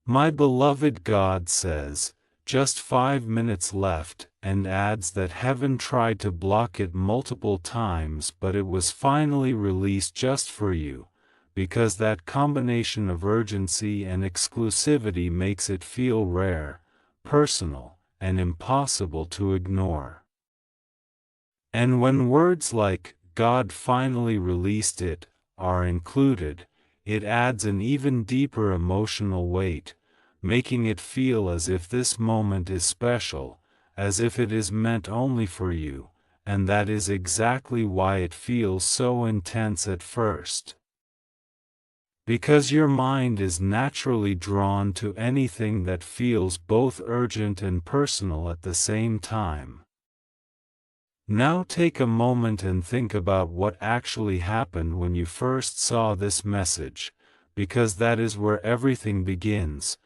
My beloved God says, just 5 minutes left, and adds that heaven tried to block it multiple times, but it was finally released just for you, because that combination of urgency and exclusivity makes it feel rare, personal, and impossible to ignore. And when words like, God finally released it, are included, it adds an even deeper emotional weight, making it feel as if this moment is special, as if it is meant only for you, and that is exactly why it feels so intense at first. Because your mind is naturally drawn to anything that feels both urgent and personal at the same time. Now take a moment and think about what actually happened when you first saw this message, because that is where everything begins.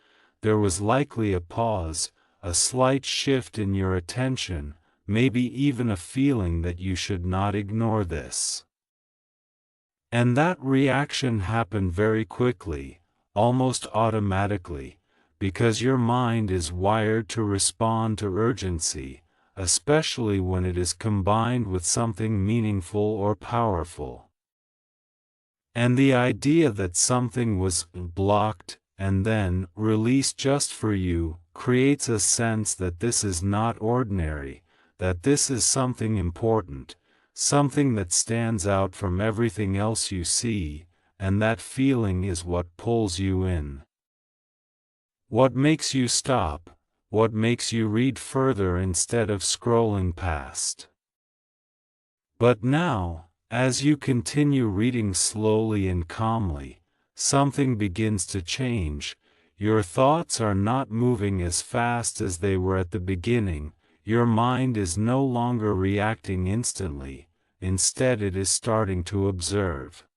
There was likely a pause, a slight shift in your attention, maybe even a feeling that you should not ignore this. And that reaction happened very quickly, almost automatically, because your mind is wired to respond to urgency, especially when it is combined with something meaningful or powerful. And the idea that something was blocked and then released just for you creates a sense that this is not ordinary, that this is something important, something that stands out from everything else you see, and that feeling is what pulls you in. What makes you stop? What makes you read further instead of scrolling past? But now, as you continue reading slowly and calmly, something begins to change. Your thoughts are not moving as fast as they were at the beginning. Your mind is no longer reacting instantly, instead it is starting to observe.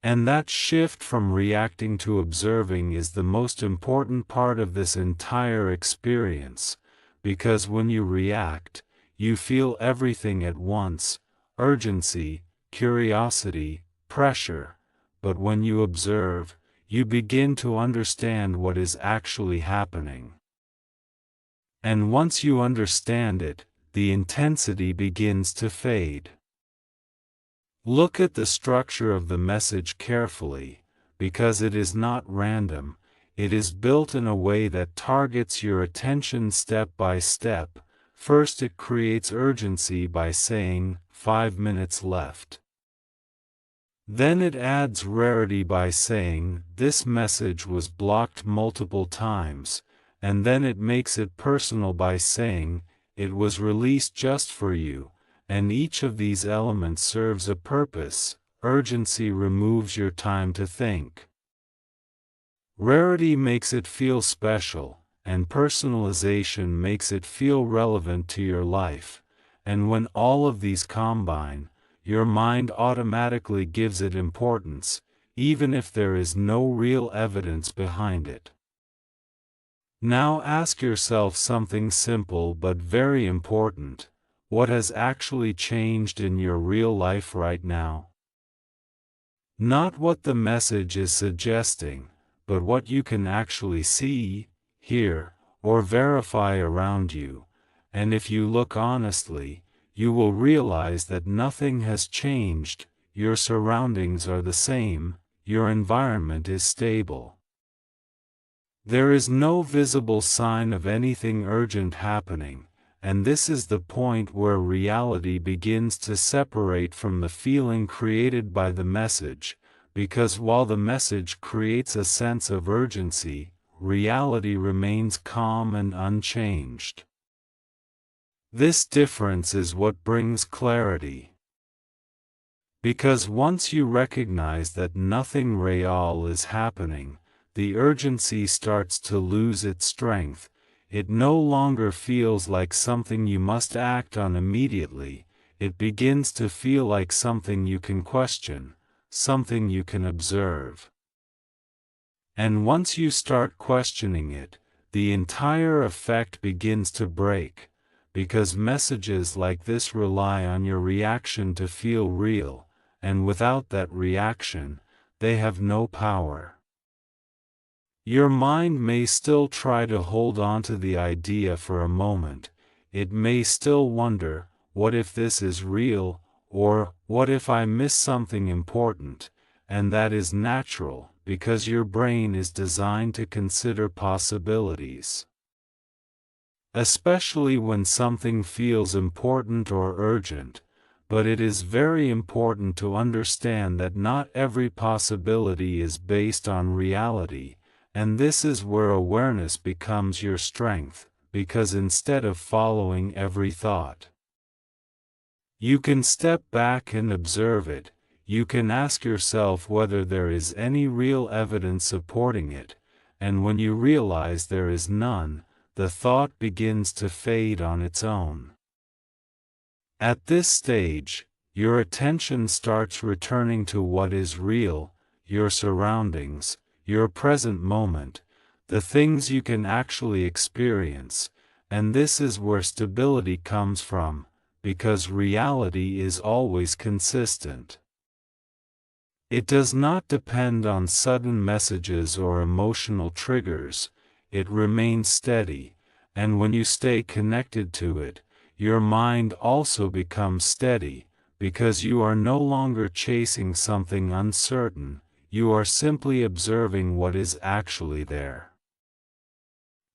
And that shift from reacting to observing is the most important part of this entire experience, because when you react, you feel everything at once: urgency, curiosity, pressure. But when you observe, you begin to understand what is actually happening. And once you understand it, the intensity begins to fade. Look at the structure of the message carefully, because it is not random. It is built in a way that targets your attention step by step. First, it creates urgency by saying, 5 minutes left. Then it adds rarity by saying, this message was blocked multiple times, and then it makes it personal by saying, it was released just for you. And each of these elements serves a purpose. Urgency removes your time to think. Rarity makes it feel special, and personalization makes it feel relevant to your life. And when all of these combine, your mind automatically gives it importance, even if there is no real evidence behind it. Now ask yourself something simple but very important. What has actually changed in your real life right now? Not what the message is suggesting, but what you can actually see, hear, or verify around you. And if you look honestly, you will realize that nothing has changed. Your surroundings are the same, your environment is stable. There is no visible sign of anything urgent happening. And this is the point where reality begins to separate from the feeling created by the message, because while the message creates a sense of urgency, reality remains calm and unchanged. This difference is what brings clarity. Because once you recognize that nothing real is happening, the urgency starts to lose its strength. It no longer feels like something you must act on immediately. It begins to feel like something you can question, something you can observe. And once you start questioning it, the entire effect begins to break, because messages like this rely on your reaction to feel real, and without that reaction, they have no power. Your mind may still try to hold on to the idea for a moment. It may still wonder, what if this is real, or what if I miss something important? And that is natural, because your brain is designed to consider possibilities. Especially when something feels important or urgent, but it is very important to understand that not every possibility is based on reality. And this is where awareness becomes your strength, because instead of following every thought, you can step back and observe it. You can ask yourself whether there is any real evidence supporting it, and when you realize there is none, the thought begins to fade on its own. At this stage, your attention starts returning to what is real, your surroundings, your present moment, the things you can actually experience, and this is where stability comes from, because reality is always consistent. It does not depend on sudden messages or emotional triggers, it remains steady, and when you stay connected to it, your mind also becomes steady, because you are no longer chasing something uncertain. You are simply observing what is actually there.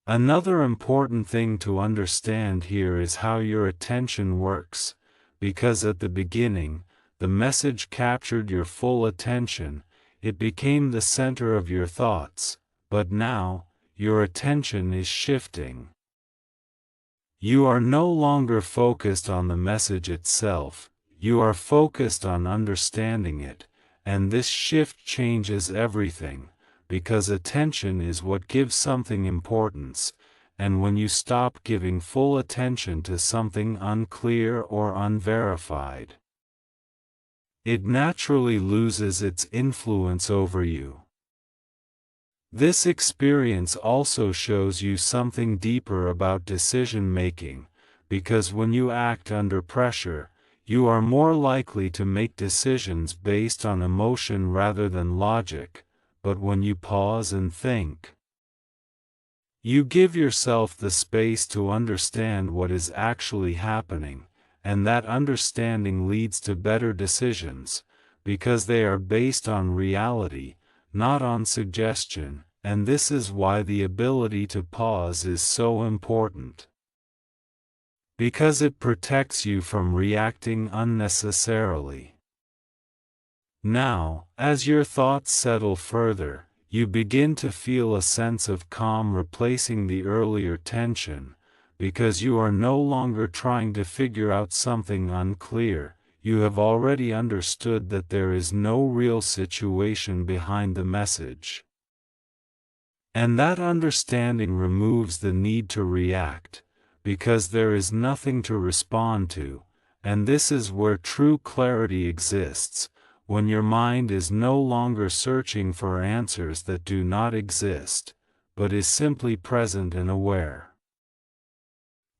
Another important thing to understand here is how your attention works, because at the beginning, the message captured your full attention, it became the center of your thoughts, but now, your attention is shifting. You are no longer focused on the message itself, you are focused on understanding it. And this shift changes everything, because attention is what gives something importance, and when you stop giving full attention to something unclear or unverified, it naturally loses its influence over you. This experience also shows you something deeper about decision-making, because when you act under pressure, you are more likely to make decisions based on emotion rather than logic, but when you pause and think, you give yourself the space to understand what is actually happening, and that understanding leads to better decisions, because they are based on reality, not on suggestion, and this is why the ability to pause is so important. Because it protects you from reacting unnecessarily. Now, as your thoughts settle further, you begin to feel a sense of calm replacing the earlier tension, because you are no longer trying to figure out something unclear. You have already understood that there is no real situation behind the message. And that understanding removes the need to react, because there is nothing to respond to, and this is where true clarity exists, when your mind is no longer searching for answers that do not exist, but is simply present and aware.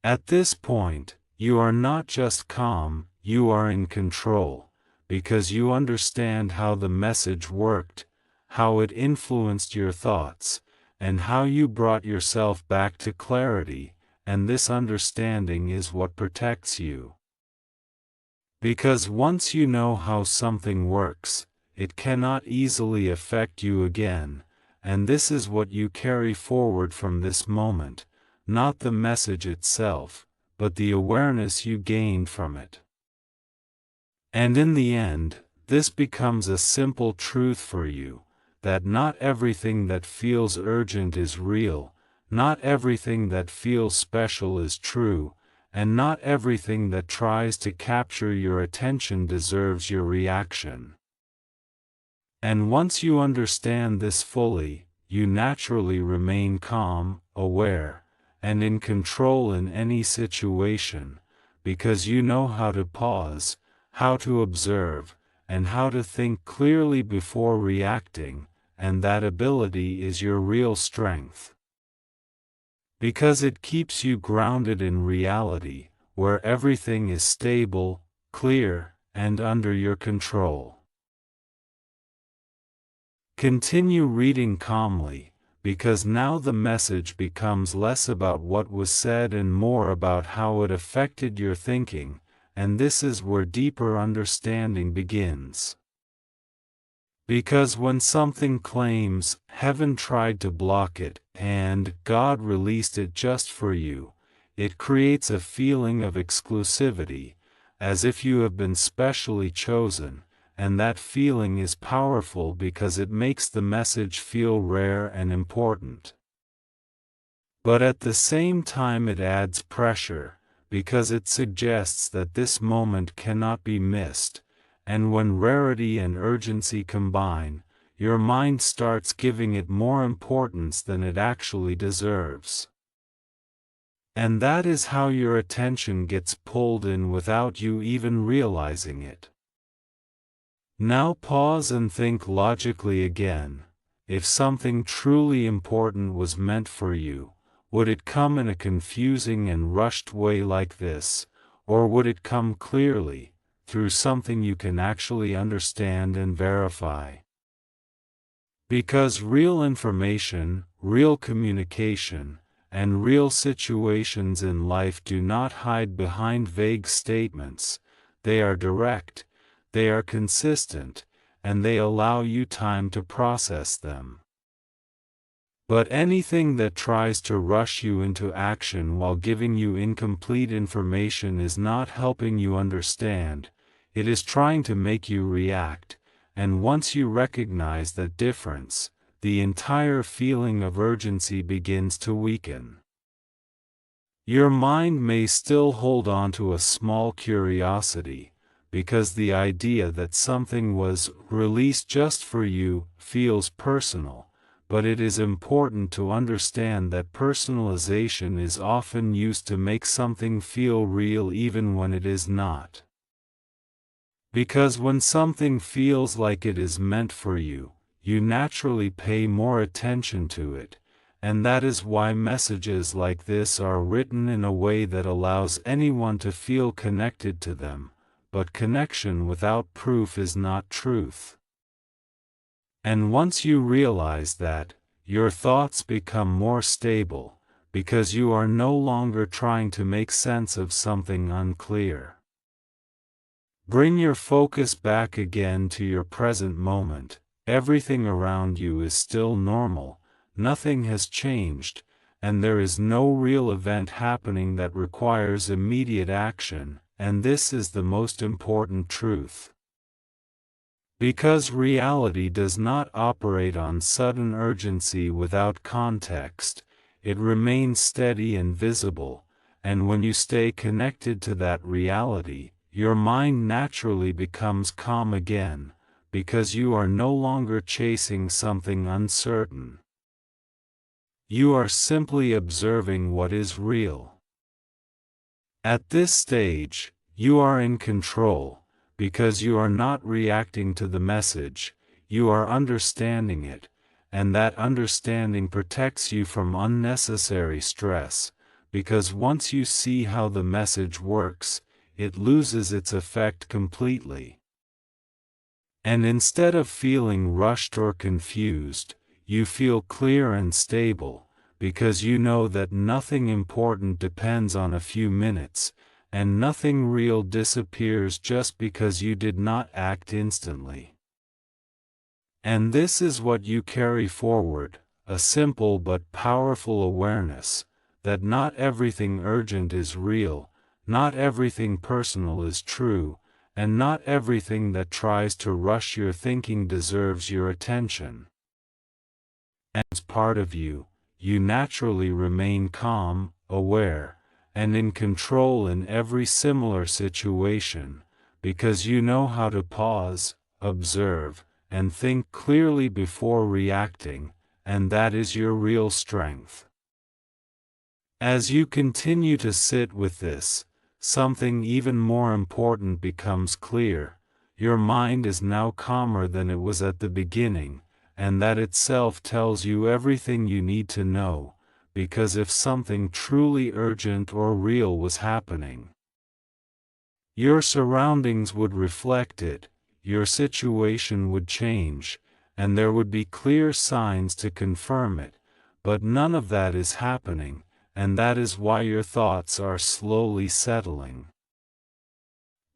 At this point, you are not just calm, you are in control, because you understand how the message worked, how it influenced your thoughts, and how you brought yourself back to clarity. And this understanding is what protects you. Because once you know how something works, it cannot easily affect you again, and this is what you carry forward from this moment, not the message itself, but the awareness you gained from it. And in the end, this becomes a simple truth for you, that not everything that feels urgent is real, not everything that feels special is true, and not everything that tries to capture your attention deserves your reaction. And once you understand this fully, you naturally remain calm, aware, and in control in any situation, because you know how to pause, how to observe, and how to think clearly before reacting, and that ability is your real strength. Because it keeps you grounded in reality, where everything is stable, clear, and under your control. Continue reading calmly, because now the message becomes less about what was said and more about how it affected your thinking, and this is where deeper understanding begins. Because when something claims, "Heaven tried to block it," and "God released it just for you," it creates a feeling of exclusivity, as if you have been specially chosen, and that feeling is powerful because it makes the message feel rare and important. But at the same time it adds pressure, because it suggests that this moment cannot be missed, and when rarity and urgency combine, your mind starts giving it more importance than it actually deserves. And that is how your attention gets pulled in without you even realizing it. Now pause and think logically again. If something truly important was meant for you, would it come in a confusing and rushed way like this, or would it come clearly, through something you can actually understand and verify? Because real information, real communication, and real situations in life do not hide behind vague statements. They are direct, they are consistent, and they allow you time to process them. But anything that tries to rush you into action while giving you incomplete information is not helping you understand, it is trying to make you react, and once you recognize that difference, the entire feeling of urgency begins to weaken. Your mind may still hold on to a small curiosity, because the idea that something was released just for you feels personal, but it is important to understand that personalization is often used to make something feel real even when it is not. Because when something feels like it is meant for you, you naturally pay more attention to it, and that is why messages like this are written in a way that allows anyone to feel connected to them. But connection without proof is not truth. And once you realize that, your thoughts become more stable, because you are no longer trying to make sense of something unclear. Bring your focus back again to your present moment. Everything around you is still normal, nothing has changed, and there is no real event happening that requires immediate action. And this is the most important truth. Because reality does not operate on sudden urgency without context, it remains steady and visible, and when you stay connected to that reality, your mind naturally becomes calm again, because you are no longer chasing something uncertain. You are simply observing what is real. At this stage, you are in control, because you are not reacting to the message, you are understanding it, and that understanding protects you from unnecessary stress, because once you see how the message works, it loses its effect completely. And instead of feeling rushed or confused, you feel clear and stable, because you know that nothing important depends on a few minutes, and nothing real disappears just because you did not act instantly. And this is what you carry forward, a simple but powerful awareness, that not everything urgent is real, not everything personal is true, and not everything that tries to rush your thinking deserves your attention. And as part of you, you naturally remain calm, aware, and in control in every similar situation, because you know how to pause, observe, and think clearly before reacting, and that is your real strength. As you continue to sit with this, something even more important becomes clear. Your mind is now calmer than it was at the beginning, and that itself tells you everything you need to know, because if something truly urgent or real was happening, your surroundings would reflect it, your situation would change, and there would be clear signs to confirm it, but none of that is happening, and that is why your thoughts are slowly settling.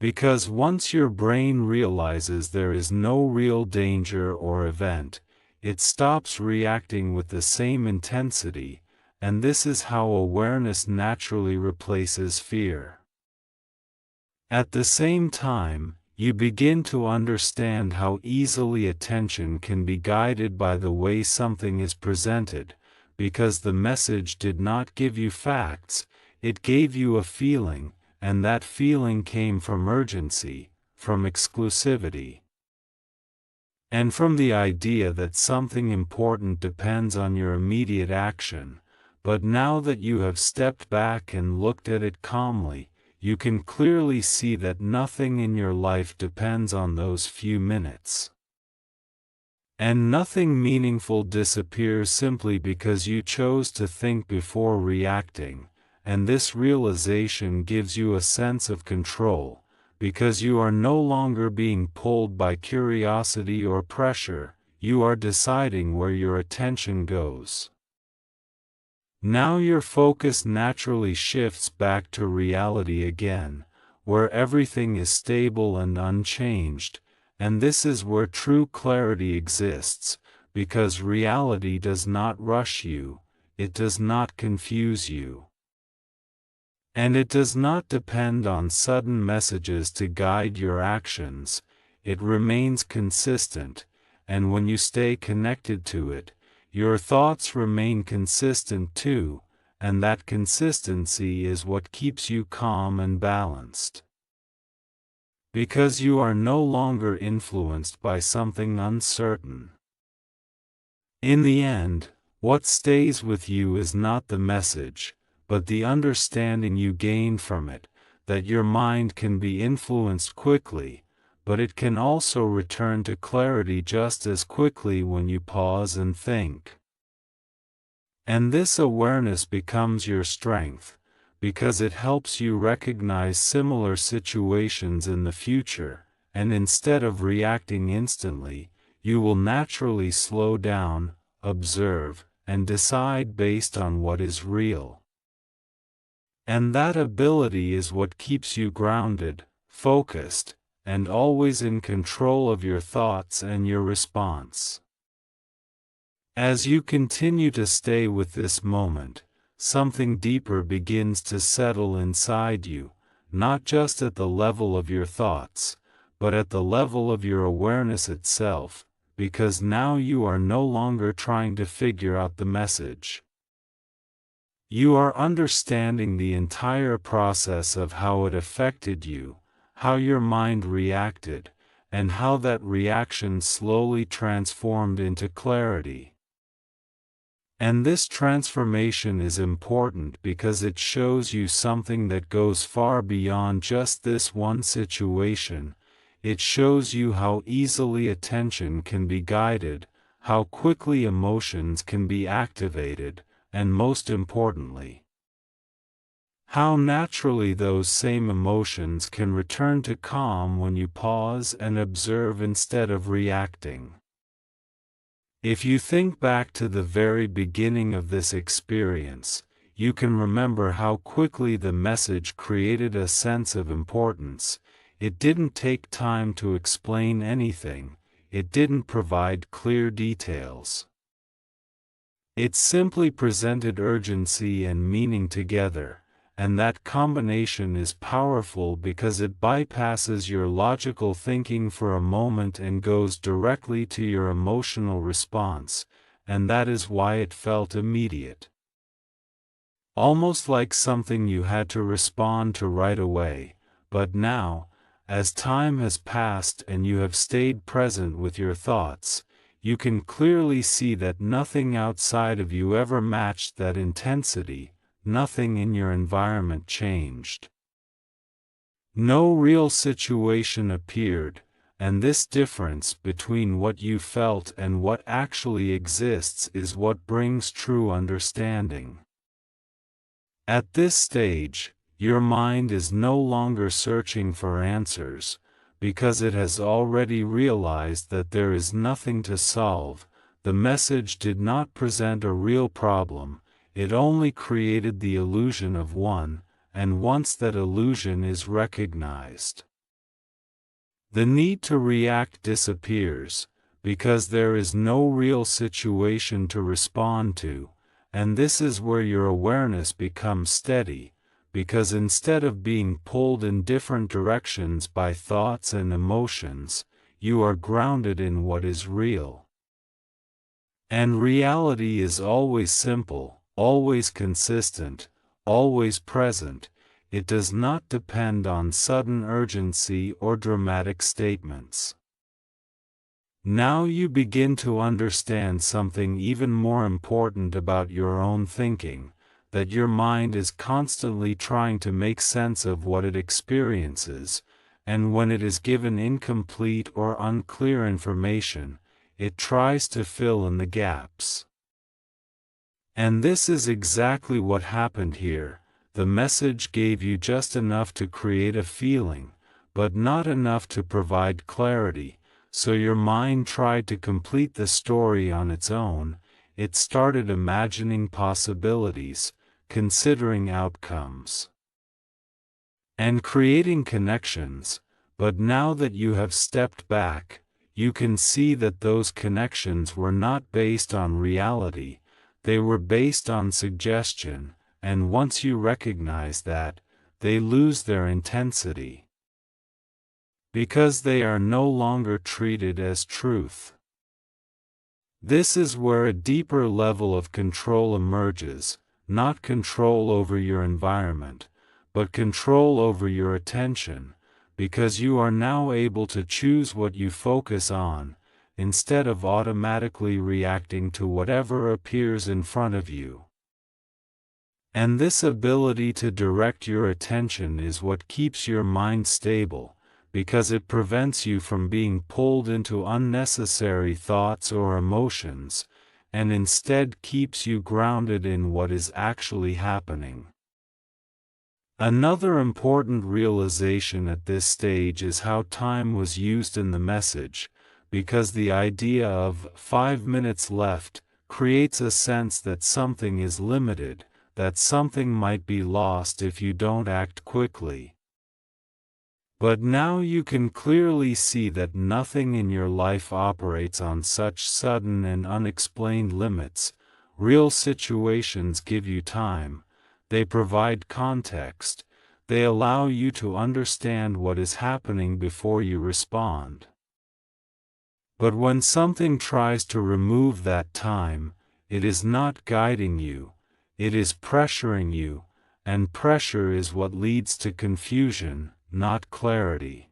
Because once your brain realizes there is no real danger or event, it stops reacting with the same intensity, and this is how awareness naturally replaces fear. At the same time, you begin to understand how easily attention can be guided by the way something is presented, because the message did not give you facts, it gave you a feeling, and that feeling came from urgency, from exclusivity, and from the idea that something important depends on your immediate action. But now that you have stepped back and looked at it calmly, you can clearly see that nothing in your life depends on those few minutes. And nothing meaningful disappears simply because you chose to think before reacting, and this realization gives you a sense of control, because you are no longer being pulled by curiosity or pressure, you are deciding where your attention goes. Now your focus naturally shifts back to reality again, where everything is stable and unchanged, and this is where true clarity exists, because reality does not rush you, it does not confuse you. And it does not depend on sudden messages to guide your actions, it remains consistent, and when you stay connected to it, your thoughts remain consistent too, and that consistency is what keeps you calm and balanced. Because you are no longer influenced by something uncertain. In the end, what stays with you is not the message, but the understanding you gain from it, that your mind can be influenced quickly, but it can also return to clarity just as quickly when you pause and think. And this awareness becomes your strength, because it helps you recognize similar situations in the future, and instead of reacting instantly, you will naturally slow down, observe, and decide based on what is real. And that ability is what keeps you grounded, focused, and always in control of your thoughts and your response. As you continue to stay with this moment, something deeper begins to settle inside you, not just at the level of your thoughts, but at the level of your awareness itself, because now you are no longer trying to figure out the message. You are understanding the entire process of how it affected you, how your mind reacted, and how that reaction slowly transformed into clarity. And this transformation is important because it shows you something that goes far beyond just this one situation. It shows you how easily attention can be guided, how quickly emotions can be activated, and most importantly, how naturally those same emotions can return to calm when you pause and observe instead of reacting. If you think back to the very beginning of this experience, you can remember how quickly the message created a sense of importance. It didn't take time to explain anything, it didn't provide clear details. It simply presented urgency and meaning together, and that combination is powerful because it bypasses your logical thinking for a moment and goes directly to your emotional response, and that is why it felt immediate. Almost like something you had to respond to right away, but now, as time has passed and you have stayed present with your thoughts, you can clearly see that nothing outside of you ever matched that intensity, nothing in your environment changed. No real situation appeared, and this difference between what you felt and what actually exists is what brings true understanding. At this stage, your mind is no longer searching for answers, because it has already realized that there is nothing to solve, The message did not present a real problem, it only created the illusion of one, and once that illusion is recognized, the need to react disappears, because there is no real situation to respond to, and this is where your awareness becomes steady, because instead of being pulled in different directions by thoughts and emotions, you are grounded in what is real. And reality is always simple, always consistent, always present. It does not depend on sudden urgency or dramatic statements. Now you begin to understand something even more important about your own thinking, that your mind is constantly trying to make sense of what it experiences, and when it is given incomplete or unclear information, it tries to fill in the gaps. And this is exactly what happened here. The message gave you just enough to create a feeling, but not enough to provide clarity, so your mind tried to complete the story on its own. It started imagining possibilities, considering outcomes, and creating connections, but now that you have stepped back, you can see that those connections were not based on reality, they were based on suggestion, and once you recognize that, they lose their intensity, because they are no longer treated as truth. This is where a deeper level of control emerges, not control over your environment, but control over your attention, because you are now able to choose what you focus on, instead of automatically reacting to whatever appears in front of you. And this ability to direct your attention is what keeps your mind stable, because it prevents you from being pulled into unnecessary thoughts or emotions, and instead keeps you grounded in what is actually happening. Another important realization at this stage is how time was used in the message, because the idea of 5 minutes left creates a sense that something is limited, that something might be lost if you don't act quickly. But now you can clearly see that nothing in your life operates on such sudden and unexplained limits. Real situations give you time, they provide context, they allow you to understand what is happening before you respond. But when something tries to remove that time, it is not guiding you, it is pressuring you, and pressure is what leads to confusion, not clarity.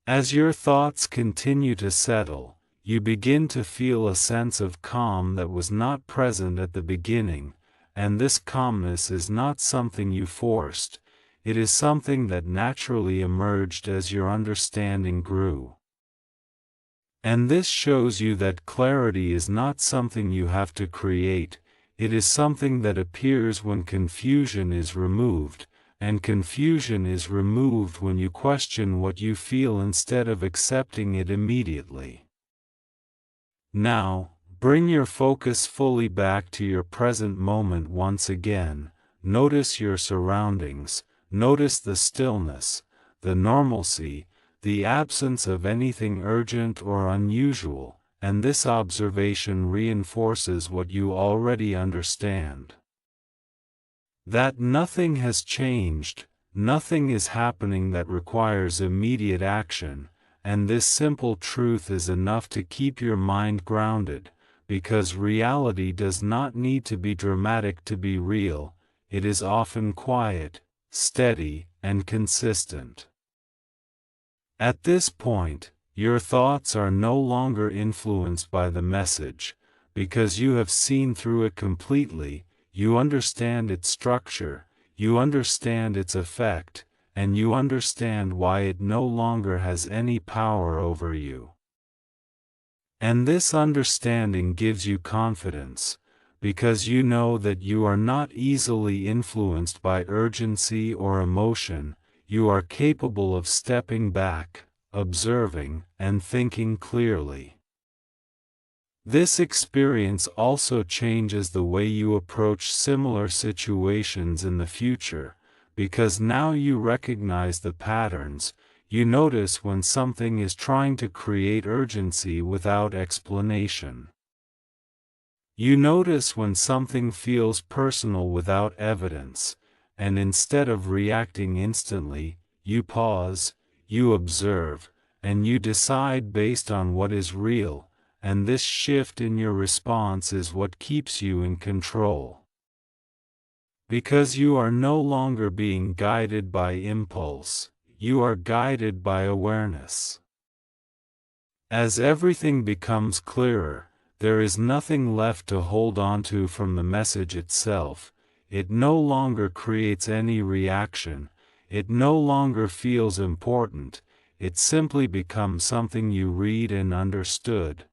As your thoughts continue to settle, you begin to feel a sense of calm that was not present at the beginning, and this calmness is not something you forced, it is something that naturally emerged as your understanding grew. And this shows you that clarity is not something you have to create, it is something that appears when confusion is removed, and confusion is removed when you question what you feel instead of accepting it immediately. Now, bring your focus fully back to your present moment once again. Notice your surroundings, notice the stillness, the normalcy, the absence of anything urgent or unusual, and this observation reinforces what you already understand. That nothing has changed, nothing is happening that requires immediate action, and this simple truth is enough to keep your mind grounded, because reality does not need to be dramatic to be real, it is often quiet, steady, and consistent. At this point, your thoughts are no longer influenced by the message, because you have seen through it completely, you understand its structure, you understand its effect, and you understand why it no longer has any power over you. And this understanding gives you confidence, because you know that you are not easily influenced by urgency or emotion, you are capable of stepping back, observing, and thinking clearly. This experience also changes the way you approach similar situations in the future, because now you recognize the patterns. You notice when something is trying to create urgency without explanation. You notice when something feels personal without evidence, and instead of reacting instantly, you pause, you observe, and you decide based on what is real, and this shift in your response is what keeps you in control. Because you are no longer being guided by impulse, you are guided by awareness. As everything becomes clearer, there is nothing left to hold onto from the message itself. It no longer creates any reaction, it no longer feels important, it simply becomes something you read and understood.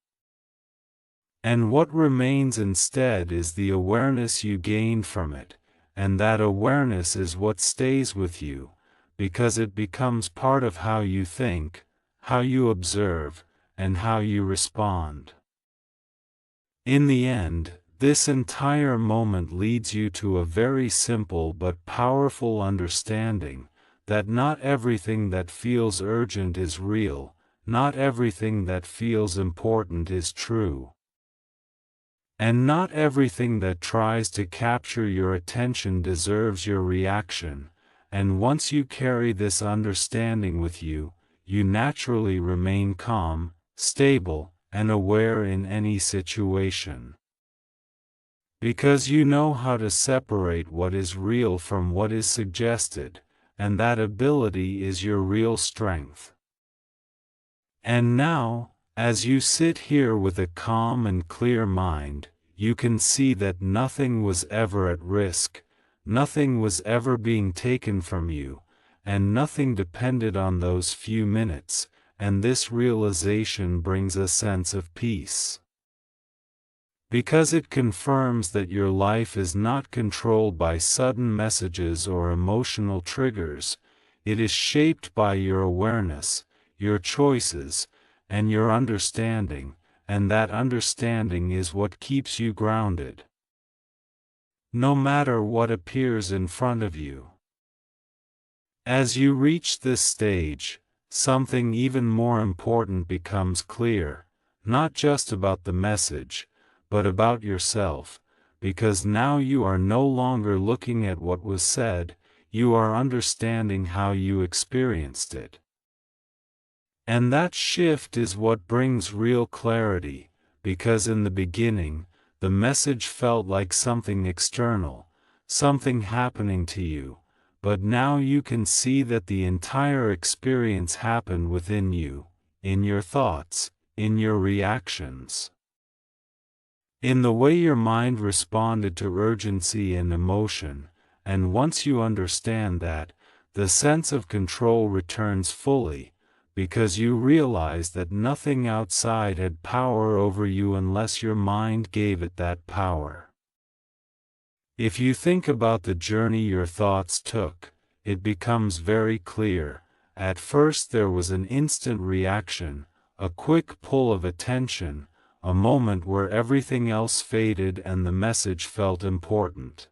And what remains instead is the awareness you gained from it, and that awareness is what stays with you, because it becomes part of how you think, how you observe, and how you respond. In the end, this entire moment leads you to a very simple but powerful understanding, that not everything that feels urgent is real, not everything that feels important is true. And not everything that tries to capture your attention deserves your reaction, and once you carry this understanding with you, you naturally remain calm, stable, and aware in any situation. Because you know how to separate what is real from what is suggested, and that ability is your real strength. And now, as you sit here with a calm and clear mind, you can see that nothing was ever at risk, nothing was ever being taken from you, and nothing depended on those few minutes, and this realization brings a sense of peace. Because it confirms that your life is not controlled by sudden messages or emotional triggers, it is shaped by your awareness, your choices, and your understanding, and that understanding is what keeps you grounded. No matter what appears in front of you. As you reach this stage, something even more important becomes clear, not just about the message, but about yourself, because now you are no longer looking at what was said, you are understanding how you experienced it. And that shift is what brings real clarity, because in the beginning, the message felt like something external, something happening to you, but now you can see that the entire experience happened within you, in your thoughts, in your reactions, in the way your mind responded to urgency and emotion, and once you understand that, the sense of control returns fully, because you realize that nothing outside had power over you unless your mind gave it that power. If you think about the journey your thoughts took, it becomes very clear. At first there was an instant reaction, a quick pull of attention, a moment where everything else faded and the message felt important.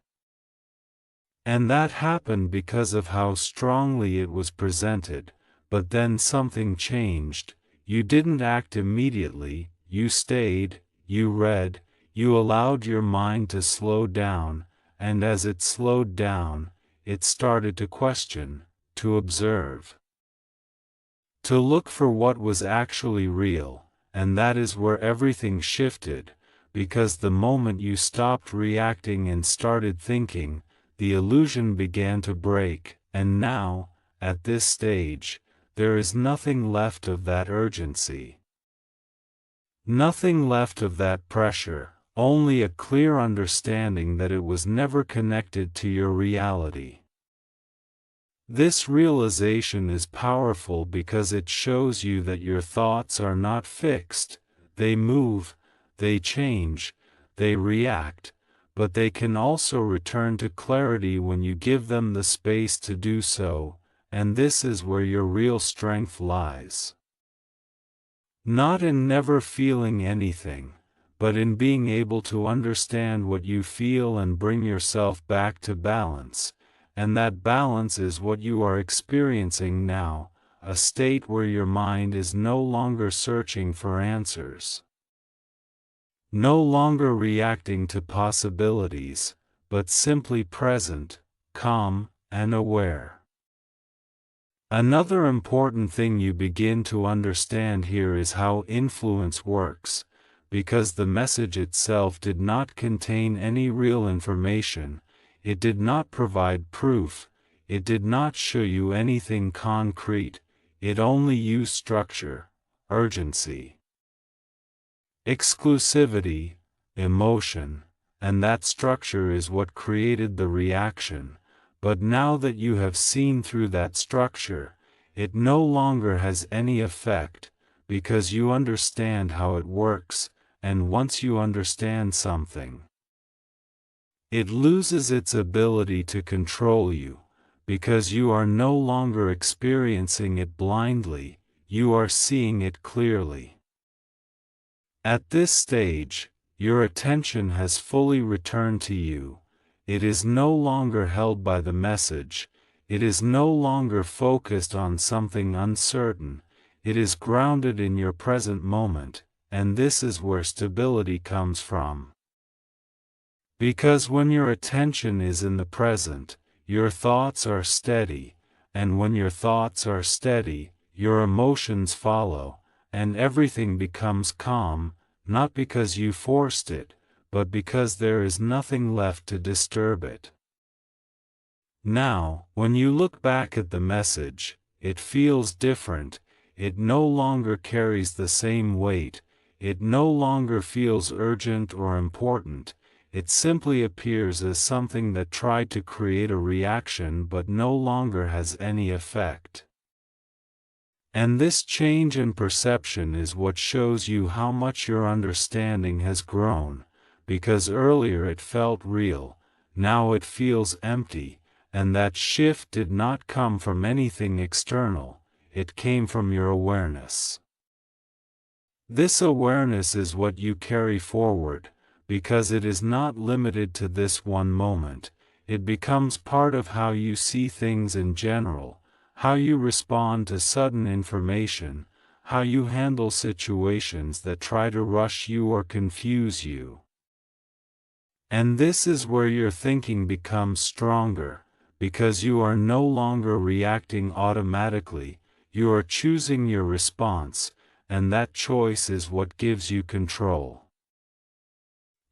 And that happened because of how strongly it was presented. But then something changed. You didn't act immediately, you stayed, you read, you allowed your mind to slow down, and as it slowed down, it started to question, to observe, to look for what was actually real, and that is where everything shifted, because the moment you stopped reacting and started thinking, the illusion began to break, and now, at this stage, there is nothing left of that urgency. Nothing left of that pressure, only a clear understanding that it was never connected to your reality. This realization is powerful because it shows you that your thoughts are not fixed, they move, they change, they react, but they can also return to clarity when you give them the space to do so. And this is where your real strength lies. Not in never feeling anything, but in being able to understand what you feel and bring yourself back to balance. And that balance is what you are experiencing now, a state where your mind is no longer searching for answers, no longer reacting to possibilities, but simply present, calm, and aware. Another important thing you begin to understand here is how influence works, because the message itself did not contain any real information, it did not provide proof, it did not show you anything concrete, it only used structure, urgency, exclusivity, emotion, and that structure is what created the reaction. But now that you have seen through that structure, it no longer has any effect, because you understand how it works, and once you understand something, it loses its ability to control you, because you are no longer experiencing it blindly, you are seeing it clearly. At this stage, your attention has fully returned to you. It is no longer held by the message, it is no longer focused on something uncertain, it is grounded in your present moment, and this is where stability comes from. Because when your attention is in the present, your thoughts are steady, and when your thoughts are steady, your emotions follow, and everything becomes calm, not because you forced it, but because there is nothing left to disturb it. Now, when you look back at the message, it feels different, it no longer carries the same weight, it no longer feels urgent or important, it simply appears as something that tried to create a reaction but no longer has any effect. And this change in perception is what shows you how much your understanding has grown, because earlier it felt real, now it feels empty, and that shift did not come from anything external, it came from your awareness. This awareness is what you carry forward, because it is not limited to this one moment, it becomes part of how you see things in general, how you respond to sudden information, how you handle situations that try to rush you or confuse you. And this is where your thinking becomes stronger, because you are no longer reacting automatically, you are choosing your response, and that choice is what gives you control.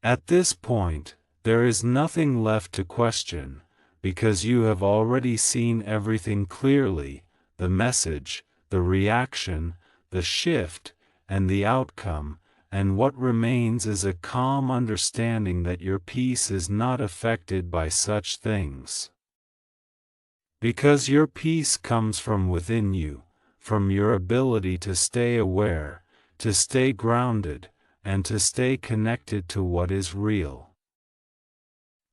At this point, there is nothing left to question, because you have already seen everything clearly, the message, the reaction, the shift, and the outcome, and what remains is a calm understanding that your peace is not affected by such things. Because your peace comes from within you, from your ability to stay aware, to stay grounded, and to stay connected to what is real.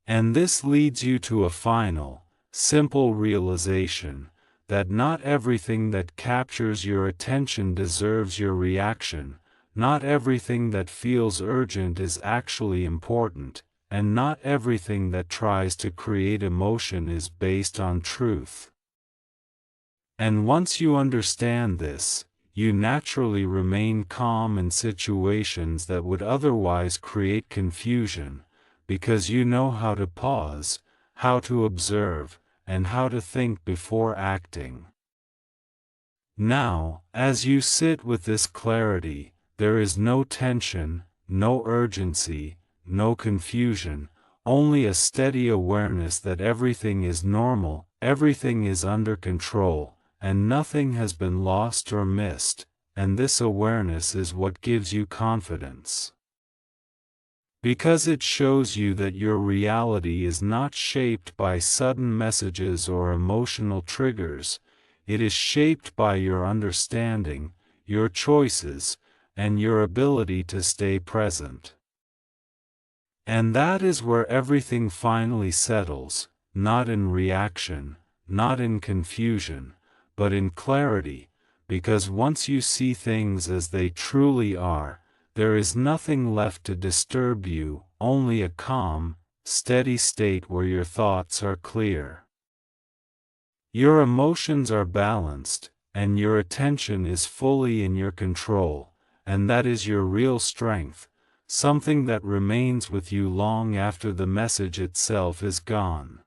And this leads you to a final, simple realization, that not everything that captures your attention deserves your reaction, not everything that feels urgent is actually important, and not everything that tries to create emotion is based on truth. And once you understand this, you naturally remain calm in situations that would otherwise create confusion, because you know how to pause, how to observe, and how to think before acting. Now, as you sit with this clarity, there is no tension, no urgency, no confusion, only a steady awareness that everything is normal, everything is under control, and nothing has been lost or missed, and this awareness is what gives you confidence. Because it shows you that your reality is not shaped by sudden messages or emotional triggers, it is shaped by your understanding, your choices, and your ability to stay present. And that is where everything finally settles, not in reaction, not in confusion, but in clarity, because once you see things as they truly are, there is nothing left to disturb you, only a calm, steady state where your thoughts are clear. Your emotions are balanced, and your attention is fully in your control, and that is your real strength, something that remains with you long after the message itself is gone.